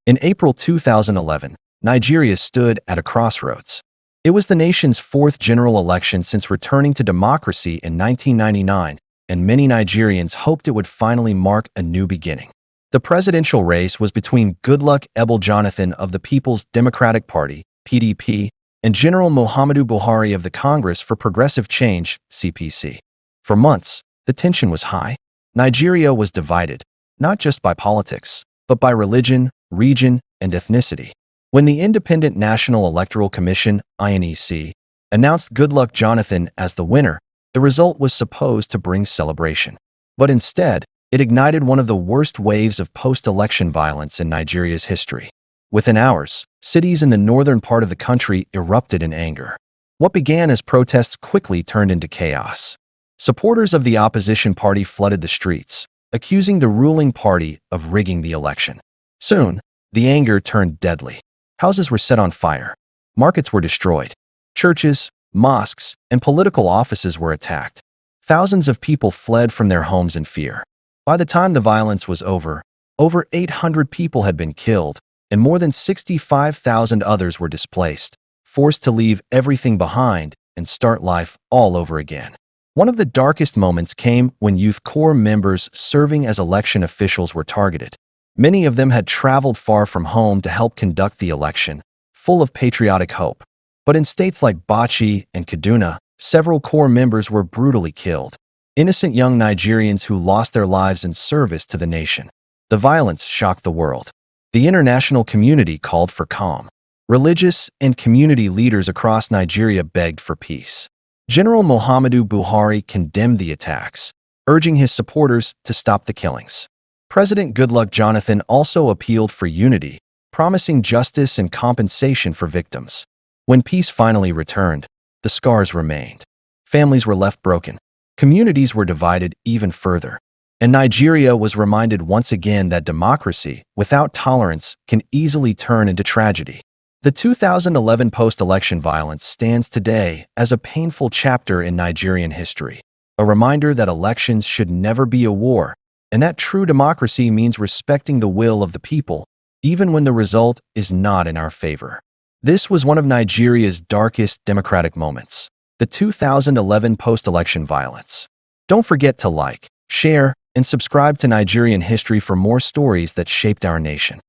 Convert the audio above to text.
In April 2011, Nigeria stood at a crossroads. It was the nation's fourth general election since returning to democracy in 1999, and many Nigerians hoped it would finally mark a new beginning. The presidential race was between Goodluck Jonathan of the People's Democratic Party, PDP, and General Muhammadu Buhari of the Congress for Progressive Change, CPC. For months, the tension was high. Nigeria was divided, not just by politics, but by religion, region, and ethnicity. When the Independent National Electoral Commission, NYSC, announced Goodluck Jonathan as the winner, the result was supposed to bring celebration. But instead, it ignited one of the worst waves of post-election violence in Nigeria's history. Within hours, cities in the northern part of the country erupted in anger. What began as protests quickly turned into chaos. Supporters of the opposition party flooded the streets, accusing the ruling party of rigging the election. Soon, the anger turned deadly. Houses were set on fire. Markets were destroyed. Churches, mosques, and political offices were attacked. Thousands of people fled from their homes in fear. By the time the violence was over 800 people had been killed, and more than 65,000 others were displaced, forced to leave everything behind and start life all over again. One of the darkest moments came when Youth Corps members serving as election officials were targeted. Many of them had traveled far from home to help conduct the election, full of patriotic hope. But in states like Bauchi and Kaduna, several Corps members were brutally killed. Innocent young Nigerians who lost their lives in service to the nation. The violence shocked the world. The international community called for calm. Religious and community leaders across Nigeria begged for peace. General Muhammadu Buhari condemned the attacks, urging his supporters to stop the killings. President Goodluck Jonathan also appealed for unity, promising justice and compensation for victims. When peace finally returned, the scars remained. Families were left broken. Communities were divided even further. And Nigeria was reminded once again that democracy, without tolerance, can easily turn into tragedy. The 2011 post-election violence stands today as a painful chapter in Nigerian history, a reminder that elections should never be a war, and that true democracy means respecting the will of the people, even when the result is not in our favor. This was one of Nigeria's darkest democratic moments, the 2011 post-election violence. Don't forget to like, share, and subscribe to Nigerian History for more stories that shaped our nation.